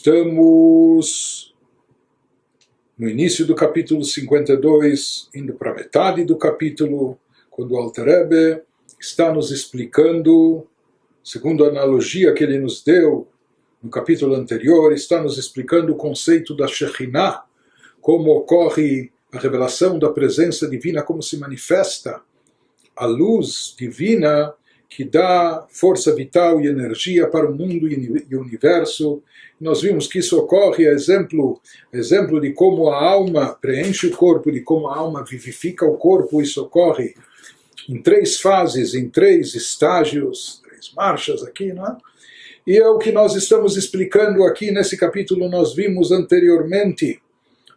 Estamos no início do capítulo 52, indo para a metade do capítulo, quando o Alter Rebbe está nos explicando, segundo a analogia que ele nos deu no capítulo anterior, está nos explicando o conceito da Shekhinah, como ocorre a revelação da presença divina, como se manifesta a luz divina que dá força vital e energia para o mundo e o universo. Nós vimos que isso ocorre, exemplo de como a alma preenche o corpo, de como a alma vivifica o corpo. Isso ocorre em 3 fases, em 3 estágios, 3 marchas aqui, não é? E é o que nós estamos explicando aqui nesse capítulo. Nós vimos anteriormente,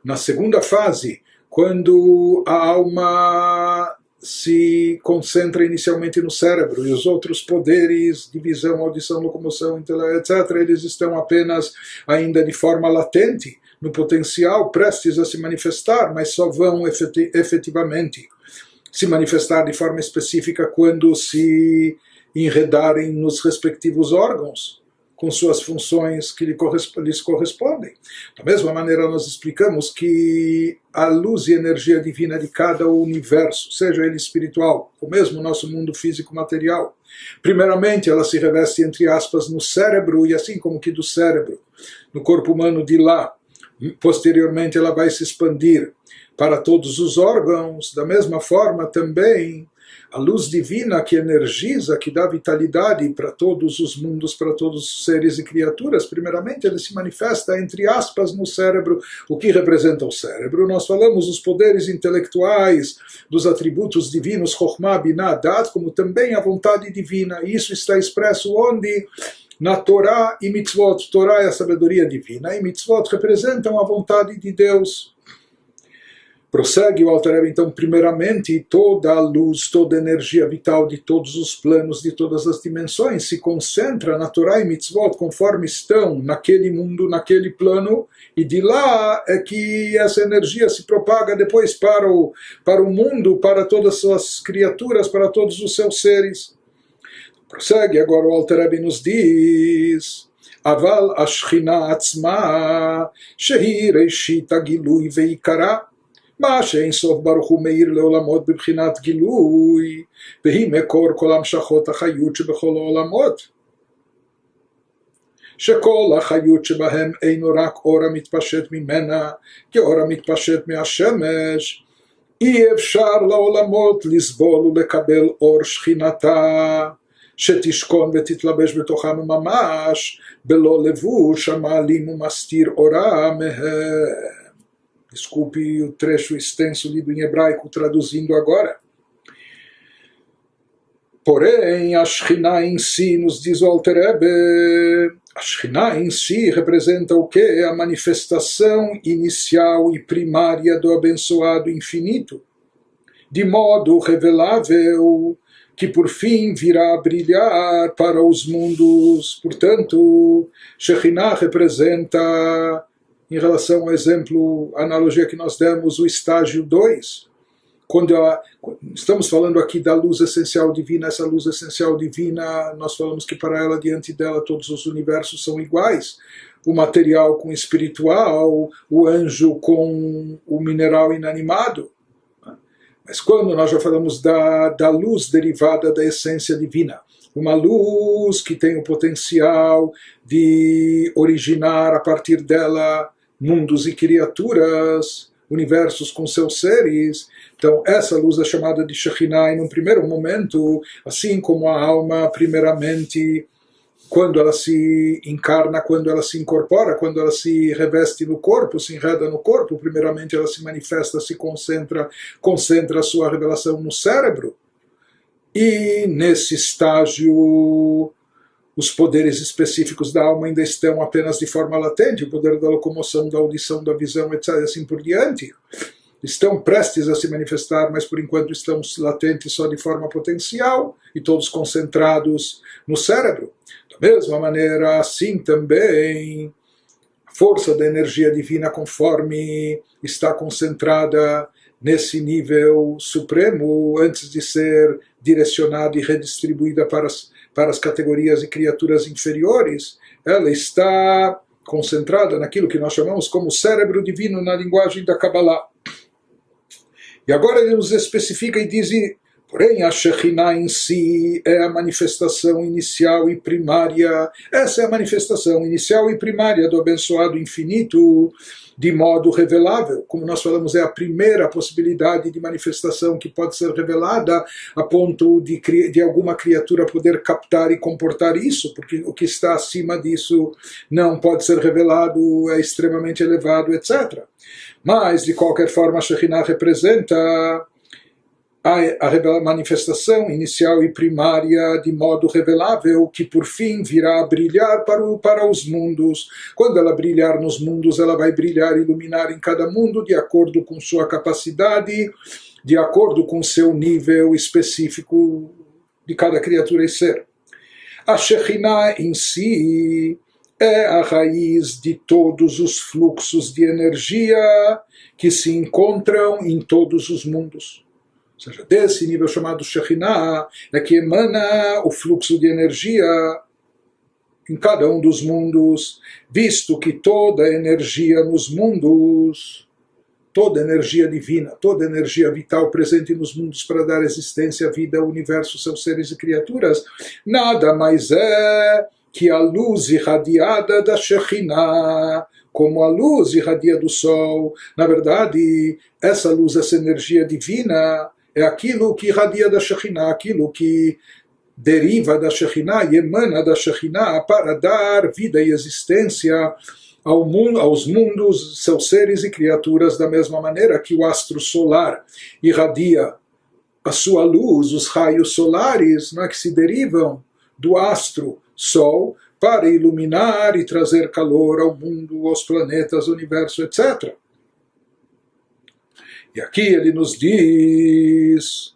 na segunda fase, quando a alma se concentra inicialmente no cérebro e os outros poderes de visão, audição, locomoção, etc., eles estão apenas ainda de forma latente, no potencial, prestes a se manifestar, mas só vão efetivamente se manifestar de forma específica quando se enredarem nos respectivos órgãos, com suas funções que lhes correspondem. Da mesma maneira, nós explicamos que a luz e energia divina de cada universo, seja ele espiritual, ou mesmo o nosso mundo físico-material, primeiramente ela se reveste, entre aspas, no cérebro, e assim como que do cérebro, no corpo humano de lá, posteriormente ela vai se expandir para todos os órgãos. Da mesma forma também, a luz divina que energiza, que dá vitalidade para todos os mundos, para todos os seres e criaturas, primeiramente ele se manifesta, entre aspas, no cérebro. O que representa o cérebro? Nós falamos os poderes intelectuais, dos atributos divinos, Chokhmah, Binah, Dat, como também a vontade divina. E isso está expresso onde? Na Torá e Mitzvot. Torá é a sabedoria divina, e Mitzvot representam a vontade de Deus. Prossegue o Alter Rebbe, então, primeiramente, toda a luz, toda a energia vital de todos os planos, de todas as dimensões, se concentra na Torá e Mitzvot, conforme estão naquele mundo, naquele plano, e de lá é que essa energia se propaga depois para o mundo, para todas as suas criaturas, para todos os seus seres. Prossegue, agora o Alter Rebbe nos diz: Aval Ashchina Atzma, Shehi Reishit Agilui Veikara, מה שאין סוף ברוך הוא מאיר לעולמות בבחינת גילוי, והיא מקור כל המשכות החיות שבכל העולמות, שכל החיות שבהם אינו רק אור המתפשט ממנה, כאור המתפשט מהשמש. אי אפשר לעולמות לסבול ולקבל אור שכינתה, שתשכון ותתלבש בתוכם ממש, בלא לבוש המעלים ומסתיר אורה מהם. Desculpe o trecho extenso lido em hebraico, traduzindo agora. Porém, a Shekhinah em si, nos diz o Alter Rebbe, a Shekhinah em si representa o quê? A manifestação inicial e primária do abençoado infinito, de modo revelável, que por fim virá a brilhar para os mundos. Portanto, Shekhinah representa, em relação ao exemplo, a analogia que nós demos, o estágio 2, quando estamos falando aqui da luz essencial divina. Essa luz essencial divina, nós falamos que para ela, diante dela, todos os universos são iguais, o material com o espiritual, o anjo com o mineral inanimado. Mas quando nós já falamos da luz derivada da essência divina, uma luz que tem o potencial de originar a partir dela mundos e criaturas, universos com seus seres. Então essa luz é chamada de Shekhinah, e num primeiro momento, assim como a alma primeiramente, quando ela se encarna, quando ela se incorpora, quando ela se reveste no corpo, se enreda no corpo, primeiramente ela se manifesta, se concentra a sua revelação no cérebro, e nesse estágio os poderes específicos da alma ainda estão apenas de forma latente, o poder da locomoção, da audição, da visão, etc., assim por diante. Estão prestes a se manifestar, mas por enquanto estão latentes só de forma potencial, e todos concentrados no cérebro. Da mesma maneira, assim também, a força da energia divina, conforme está concentrada nesse nível supremo, antes de ser direcionada e redistribuída para as categorias e criaturas inferiores, ela está concentrada naquilo que nós chamamos como cérebro divino na linguagem da Kabbalah. E agora ele nos especifica e diz, porém a Shekhinah em si é a manifestação inicial e primária, essa é a manifestação inicial e primária do abençoado infinito, de modo revelável. Como nós falamos, é a primeira possibilidade de manifestação que pode ser revelada a ponto de alguma criatura poder captar e comportar isso, porque o que está acima disso não pode ser revelado, é extremamente elevado, etc. Mas, de qualquer forma, a Shekhinah representa a manifestação inicial e primária de modo revelável, que por fim virá a brilhar para os mundos. Quando ela brilhar nos mundos, ela vai brilhar e iluminar em cada mundo de acordo com sua capacidade, de acordo com seu nível específico de cada criatura e ser. A Shekhinah em si é a raiz de todos os fluxos de energia que se encontram em todos os mundos. Ou seja, desse nível chamado Shekhinah é que emana o fluxo de energia em cada um dos mundos, visto que toda energia nos mundos, toda energia divina, toda energia vital presente nos mundos para dar existência, vida, ao universo, seus seres e criaturas, nada mais é que a luz irradiada da Shekhinah, como a luz irradia do sol. Na verdade, essa luz, essa energia divina, é aquilo que irradia da Shekhinah, aquilo que deriva da Shekhinah e emana da Shekhinah para dar vida e existência aos mundos, seus seres e criaturas, da mesma maneira que o astro solar irradia a sua luz, os raios solares, não é, que se derivam do astro Sol para iluminar e trazer calor ao mundo, aos planetas, ao universo, etc. E aqui ele nos diz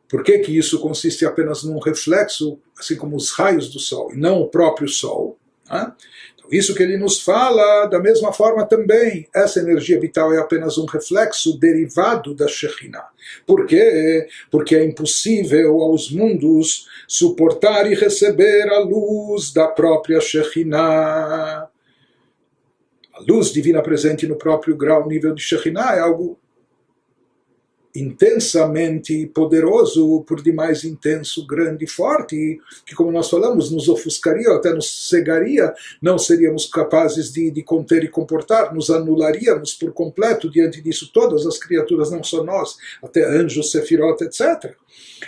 por que isso consiste apenas num reflexo, assim como os raios do Sol, e não o próprio Sol. Né? Então, isso que ele nos fala, da mesma forma também, essa energia vital é apenas um reflexo derivado da Shekhinah. Por quê? Porque é impossível aos mundos suportar e receber a luz da própria Shekhinah. A luz divina presente no próprio grau, nível de Shekhinah, é algo intensamente poderoso, por demais intenso, grande e forte, que, como nós falamos, nos ofuscaria, até nos cegaria, não seríamos capazes de conter e comportar, nos anularíamos por completo diante disso, todas as criaturas, não só nós, até anjos, sefirot, etc.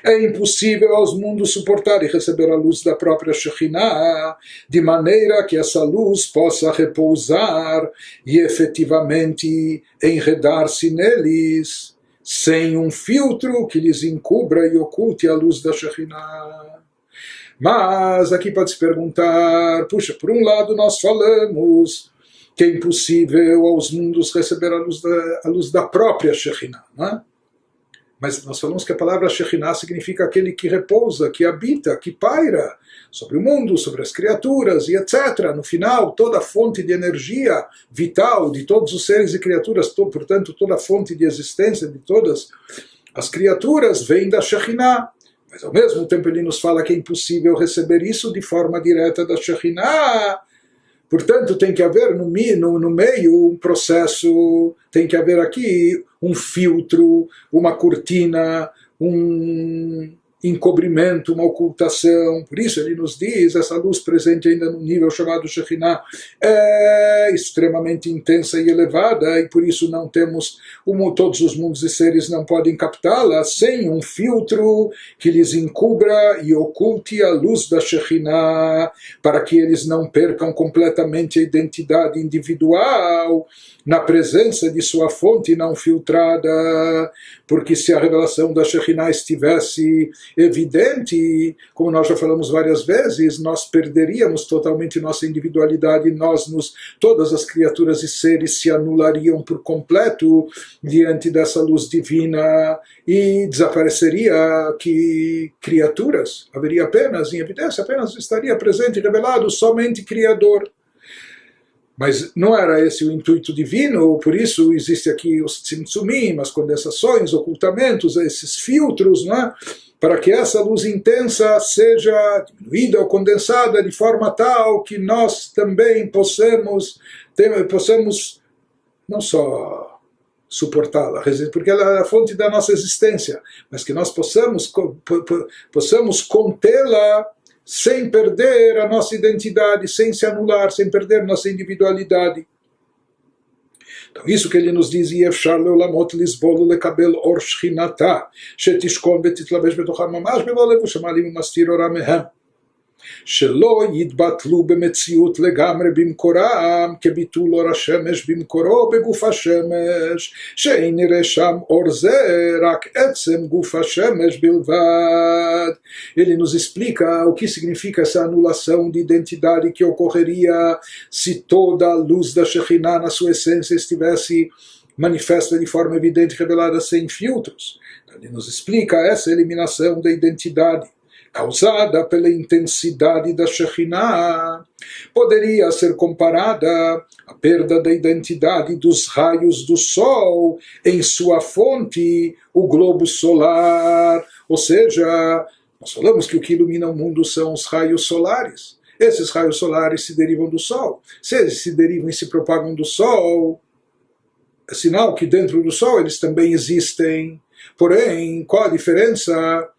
É impossível aos mundos suportar e receber a luz da própria Shekhinah, de maneira que essa luz possa repousar e efetivamente enredar-se neles, sem um filtro que lhes encubra e oculte a luz da Shekhinah. Mas aqui pode se perguntar, puxa, por um lado nós falamos que é impossível aos mundos receber a luz da própria Shekhinah, não é? Mas nós falamos que a palavra Shekhinah significa aquele que repousa, que habita, que paira sobre o mundo, sobre as criaturas e etc. No final, toda a fonte de energia vital de todos os seres e criaturas, portanto, toda a fonte de existência de todas as criaturas vem da Shekhinah. Mas ao mesmo tempo ele nos fala que é impossível receber isso de forma direta da Shekhinah. Portanto, tem que haver no meio um processo, tem que haver aqui um filtro, uma cortina, um encobrimento, uma ocultação. Por isso ele nos diz, essa luz presente ainda no nível chamado Shekhinah é extremamente intensa e elevada, e por isso não temos, todos os mundos e seres não podem captá-la sem um filtro que lhes encubra e oculte a luz da Shekhinah, para que eles não percam completamente a identidade individual na presença de sua fonte não filtrada, porque se a revelação da Shekhinah estivesse evidente, como nós já falamos várias vezes, nós perderíamos totalmente nossa individualidade, todas as criaturas e seres se anulariam por completo diante dessa luz divina e desapareceria que criaturas, haveria apenas, em evidência, apenas estaria presente e revelado somente Criador. Mas não era esse o intuito divino, por isso existe aqui os tzimtzumim, as condensações, ocultamentos, esses filtros, não é? para que essa luz intensa seja diminuída ou condensada de forma tal que nós também possamos não só suportá-la, porque ela é a fonte da nossa existência, mas que nós possamos contê-la sem perder a nossa identidade, sem se anular, sem perder nossa individualidade. Então, isso que ele nos diz, Yefshar leolamot lisbol lekabel or shchinata, shetishkon betitlabesh betocham mamash bevolevu shamalim mastir ora mehem. שלא יתבטלו במציאות לגמרי במקורם כביטול אור השמש במקורו בגוף השמש שאין נראה שם אור זה רק עצם גוף השמש בלבד. Ele nos explica o que significa essa anulação de identidade que ocorreria se toda a luz da Shekhinah na sua essência estivesse manifesta de forma evidente, revelada sem filtros. Ele nos explica essa eliminação da identidade causada pela intensidade da Shekhinah, poderia ser comparada à perda da identidade dos raios do Sol em sua fonte, o globo solar. Ou seja, nós falamos que o que ilumina o mundo são os raios solares. Esses raios solares se derivam do Sol. Se eles se derivam e se propagam do Sol, é sinal que dentro do Sol eles também existem. Porém, qual a diferença?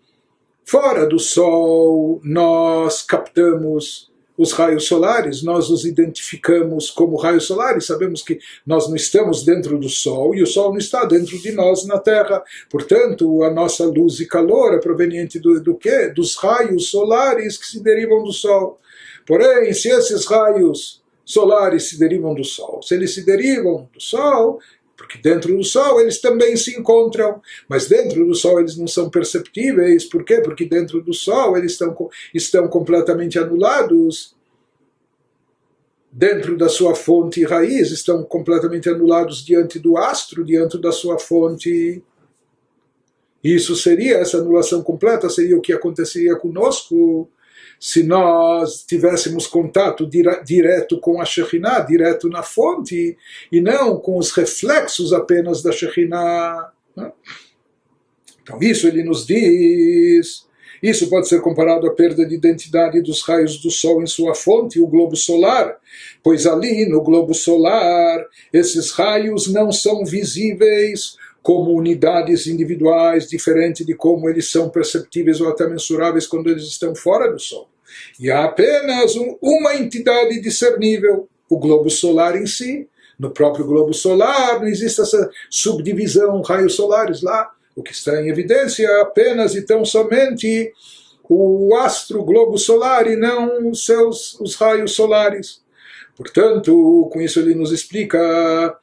Fora do Sol, nós captamos os raios solares, nós os identificamos como raios solares, sabemos que nós não estamos dentro do Sol e o Sol não está dentro de nós na Terra. Portanto, a nossa luz e calor é proveniente do quê? Dos raios solares que se derivam do Sol. Porém, se esses raios solares se derivam do Sol, se eles se derivam do Sol, porque dentro do Sol eles também se encontram, mas dentro do Sol eles não são perceptíveis. Por quê? Porque dentro do Sol eles estão completamente anulados. Dentro da sua fonte e raiz, estão completamente anulados diante do astro, diante da sua fonte. Isso seria, essa anulação completa seria o que aconteceria conosco se nós tivéssemos contato direto com a Shekhinah, direto na fonte, e não com os reflexos apenas da Shekhinah. Então isso ele nos diz, isso pode ser comparado à perda de identidade dos raios do Sol em sua fonte, o globo solar, pois ali no globo solar esses raios não são visíveis como unidades individuais, diferente de como eles são perceptíveis ou até mensuráveis quando eles estão fora do Sol. E há apenas uma entidade discernível, o globo solar em si. No próprio globo solar não existe essa subdivisão, raios solares lá. O que está em evidência é apenas e tão somente o astro, globo solar, e não os raios solares. Portanto, com isso ele nos explica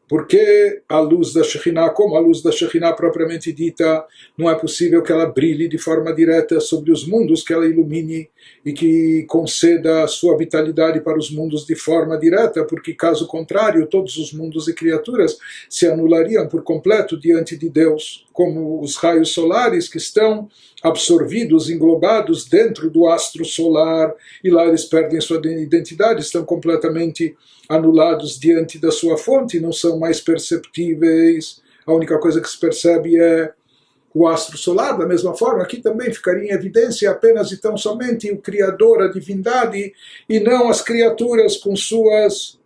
porque a luz da Shekhinah, como a luz da Shekhinah propriamente dita, não é possível que ela brilhe de forma direta sobre os mundos, que ela ilumine e que conceda sua vitalidade para os mundos de forma direta, porque caso contrário, todos os mundos e criaturas se anulariam por completo diante de Deus, como os raios solares que estão absorvidos, englobados dentro do astro solar, e lá eles perdem sua identidade, estão completamente anulados diante da sua fonte, não são mais perceptíveis. A única coisa que se percebe é o astro solar. Da mesma forma, aqui também ficaria em evidência apenas e tão somente o Criador, a divindade, e não as criaturas com suas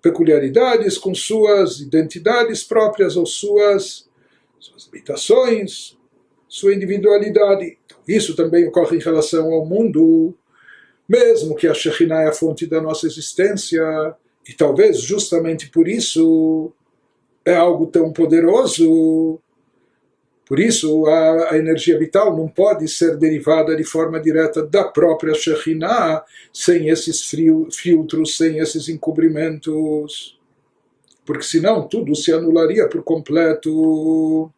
peculiaridades, com suas identidades próprias ou suas limitações, sua individualidade. Então, isso também ocorre em relação ao mundo, mesmo que a Shekhinah é a fonte da nossa existência, e talvez justamente por isso é algo tão poderoso. Por isso a energia vital não pode ser derivada de forma direta da própria Shekhinah, sem esses filtros, sem esses encobrimentos, porque senão tudo se anularia por completo.